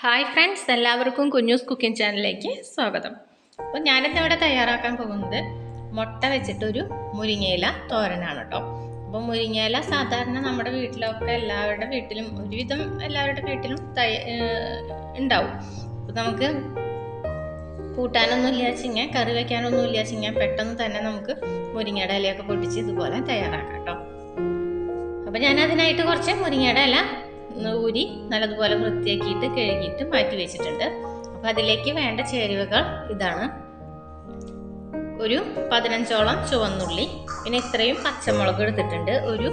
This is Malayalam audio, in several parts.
ഹായ് ഫ്രണ്ട്സ്, എല്ലാവർക്കും കുഞ്ഞൂസ് കുക്കിംഗ് ചാനലിലേക്ക് സ്വാഗതം. അപ്പോൾ ഞാനിന്നിവിടെ തയ്യാറാക്കാൻ പോകുന്നത് മുട്ട വെച്ചിട്ടൊരു മുരിങ്ങയില തോരനാണ് കേട്ടോ. അപ്പോൾ മുരിങ്ങയില സാധാരണ നമ്മുടെ വീട്ടിലൊക്കെ എല്ലാവരുടെ വീട്ടിലും ഒരുവിധം എല്ലാവരുടെ വീട്ടിലും ഉണ്ടാവും. അപ്പോൾ നമുക്ക് കൂട്ടാനൊന്നും ഇല്ലാച്ചിങ്ങ കറി വയ്ക്കാനൊന്നും ഇല്ലാച്ചിങ്ങ പെട്ടെന്ന് തന്നെ നമുക്ക് മുരിങ്ങയുടെ ഇലയൊക്കെ പൊട്ടിച്ച് ഇതുപോലെ തയ്യാറാക്കാം കേട്ടോ. അപ്പോൾ ഞാൻ അതിനായിട്ട് കുറച്ച് മുരിങ്ങയുടെ ഇല ഊരി നല്ലതുപോലെ വൃത്തിയാക്കിയിട്ട് കഴുകിയിട്ട് മാറ്റി വെച്ചിട്ടുണ്ട്. അപ്പം അതിലേക്ക് വേണ്ട ചേരുവകൾ ഇതാണ്: ഒരു 15ഓളം ചുവന്നുള്ളി, പിന്നെ ഇത്രയും പച്ചമുളക് എടുത്തിട്ടുണ്ട്, ഒരു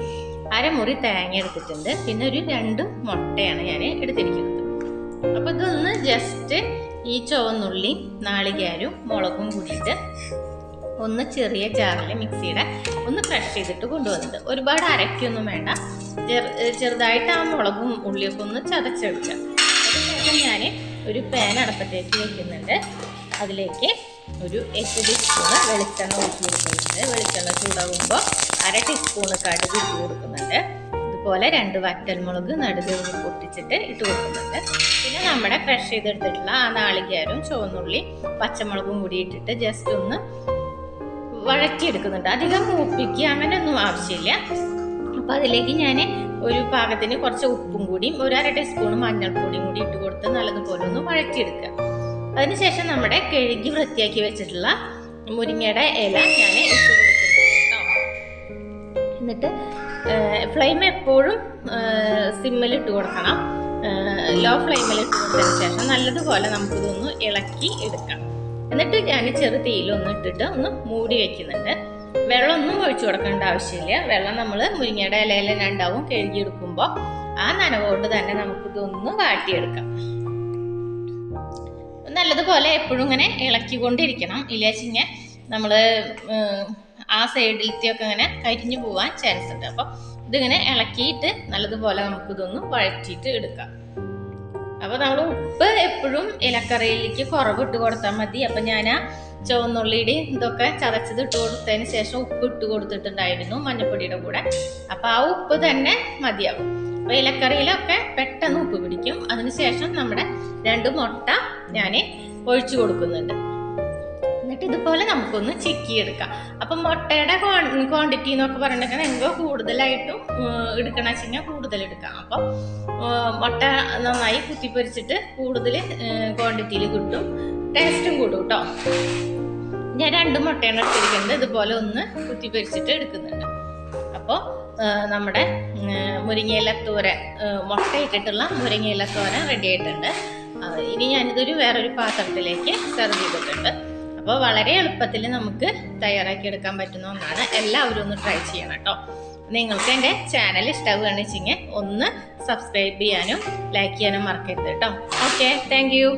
അരമുറി തേങ്ങ എടുത്തിട്ടുണ്ട്, പിന്നെ ഒരു 2 മുട്ടയാണ് ഞാൻ എടുത്തിരിക്കുന്നത്. അപ്പോൾ ഇതൊന്ന് ജസ്റ്റ് ഈ ചുവന്നുള്ളി നാളികേരവും മുളകും കൂടിയിട്ട് ഒന്ന് ചെറിയ ജാറിൽ മിക്സിയുടെ ഒന്ന് ക്രഷ് ചെയ്തിട്ട് കൊണ്ടുവന്നിട്ട്, ഒരുപാട് അരയ്ക്കൊന്നും വേണ്ട, ചെറുതായിട്ട് ആ മുളകും ഉള്ളിയൊക്കെ ഒന്ന് ചതച്ചെടുക്കുക. അതിനുശേഷം ഞാൻ ഒരു പാൻ അടുപ്പത്തേക്ക് വയ്ക്കുന്നുണ്ട്. അതിലേക്ക് ഒരു 8 ടീസ്പൂണ് വെളിച്ചെണ്ണ ഒഴിച്ച് കൊടുക്കുന്നുണ്ട്. വെളിച്ചെണ്ണ ചൂടാകുമ്പോൾ 1/2 ടീസ്പൂണ് കടുക് ഇട്ട് കൊടുക്കുന്നുണ്ട്. ഇതുപോലെ 2 വറ്റൽമുളക് നടുക് പൊട്ടിച്ചിട്ട് ഇട്ട് കൊടുക്കുന്നുണ്ട്. പിന്നെ നമ്മുടെ ക്രഷ് ചെയ്തെടുത്തിട്ടുള്ള ആ നാളികേരവും ചുവന്നുള്ളി പച്ചമുളകും കൂടി ഇട്ടിട്ട് ജസ്റ്റ് ഒന്ന് വഴറ്റിയെടുക്കുന്നുണ്ട്. അധികം മൂപ്പിക്കുക അങ്ങനെയൊന്നും ആവശ്യമില്ല. അപ്പം അതിലേക്ക് ഞാൻ ഒരു പാകത്തിന് കുറച്ച് ഉപ്പും കൂടിയും 1/2 ടീസ്പൂൺ മഞ്ഞൾപ്പൊടിയും കൂടി ഇട്ട് കൊടുത്ത് നല്ലതുപോലെ ഒന്ന് വഴറ്റിയെടുക്കുക. അതിനുശേഷം നമ്മുടെ കഴുകി വൃത്തിയാക്കി വെച്ചിട്ടുള്ള മുരിങ്ങയുടെ ഇല ഞാൻ ഇട്ട് കൊടുക്കുന്നുണ്ട് കേട്ടോ. എന്നിട്ട് ഫ്ലെയിം എപ്പോഴും സിമ്മിൽ ഇട്ട് കൊടുക്കണം. ലോ ഫ്ലെയിമിൽ ഇട്ട് കൊടുത്തതിന് ശേഷം നല്ലതുപോലെ നമുക്കിതൊന്ന് ഇളക്കി എടുക്കാം. എന്നിട്ട് ഞാൻ ചെറു തീയിലൊന്നും ഇട്ടിട്ട് ഒന്ന് മൂടി വെക്കുന്നുണ്ട്. വെള്ളമൊന്നും ഒഴിച്ചു കൊടുക്കേണ്ട ആവശ്യമില്ല. വെള്ളം നമ്മൾ മുരിങ്ങയുടെ ഇലയിൽ ഉണ്ടാവും. കഴുകിയെടുക്കുമ്പോൾ ആ നനവുകൊണ്ട് തന്നെ നമുക്കിതൊന്ന് വാട്ടിയെടുക്കാം. നല്ലതുപോലെ എപ്പോഴും ഇങ്ങനെ ഇളക്കിക്കൊണ്ടിരിക്കണം. ഇല്ലാച്ചിങ്ങ നമ്മൾ ആ സൈഡിലത്തെയൊക്കെ ഇങ്ങനെ കരിഞ്ഞു പോകാൻ ചാൻസ് ഉണ്ട്. അപ്പോൾ ഇതിങ്ങനെ ഇളക്കിയിട്ട് നല്ലതുപോലെ നമുക്കിതൊന്ന് വഴറ്റിയിട്ട് എടുക്കാം. അപ്പോൾ നമ്മൾ ഉപ്പ് എപ്പോഴും ഇലക്കറിയിലേക്ക് കുറവിട്ട് കൊടുത്താൽ മതി. അപ്പം ഞാൻ ആ ചുവന്നുള്ളിയുടെ ഇതൊക്കെ ചതച്ചത് ഇട്ട് കൊടുത്തതിന് ശേഷം ഉപ്പ് ഇട്ട് കൊടുത്തിട്ടുണ്ടായിരുന്നു മഞ്ഞൾപ്പൊടിയുടെ കൂടെ. അപ്പോൾ ആ ഉപ്പ് തന്നെ മതിയാവും. അപ്പോൾ ഇലക്കറിയിലൊക്കെ പെട്ടെന്ന് ഉപ്പ് പിടിക്കും. അതിനുശേഷം നമ്മുടെ 2 മുട്ട ഞാൻ ഒഴിച്ചു കൊടുക്കുന്നുണ്ട്. എന്നിട്ട് ഇതുപോലെ നമുക്കൊന്ന് ചിക്കിയെടുക്കാം. അപ്പം മുട്ടയുടെ ക്വാണ്ടിറ്റി എന്നൊക്കെ പറഞ്ഞിട്ടുണ്ടെങ്കിൽ എന്തോ കൂടുതലായിട്ടും എടുക്കണം വെച്ചാൽ കൂടുതൽ എടുക്കാം. അപ്പം മുട്ട നന്നായി കുത്തിപ്പൊരിച്ചിട്ട് കൂടുതൽ ക്വാണ്ടിറ്റിയിൽ കിട്ടും, ടേസ്റ്റും കൂടും കേട്ടോ. ഞാൻ 2 മുട്ടയാണ് എടുത്തിരിക്കുന്നത്. ഇതുപോലെ ഒന്ന് കുത്തിപ്പൊരിച്ചിട്ട് എടുക്കുന്നുണ്ട്. അപ്പോൾ നമ്മുടെ മുരിങ്ങയില തോരൻ, മുട്ട ഇട്ടിട്ടുള്ള മുരിങ്ങയില തോരൻ റെഡി ആയിട്ടുണ്ട്. ഇനി ഞാനിതൊരു വേറൊരു പാത്രത്തിലേക്ക് സെർവ് ചെയ്തിട്ടുണ്ട്. അപ്പോൾ വളരെ എളുപ്പത്തിൽ നമുക്ക് തയ്യാറാക്കി എടുക്കാൻ പറ്റുന്ന ഒന്നാണ്. എല്ലാവരും ഒന്ന് ട്രൈ ചെയ്യണം കേട്ടോ. നിങ്ങൾക്ക് എൻ്റെ ചാനൽ ഇഷ്ടമാവുകയാണെന്ന് വെച്ചെങ്കിൽ ഒന്ന് സബ്സ്ക്രൈബ് ചെയ്യാനും ലൈക്ക് ചെയ്യാനും മറക്കരുത് കേട്ടോ. Okay, thank you.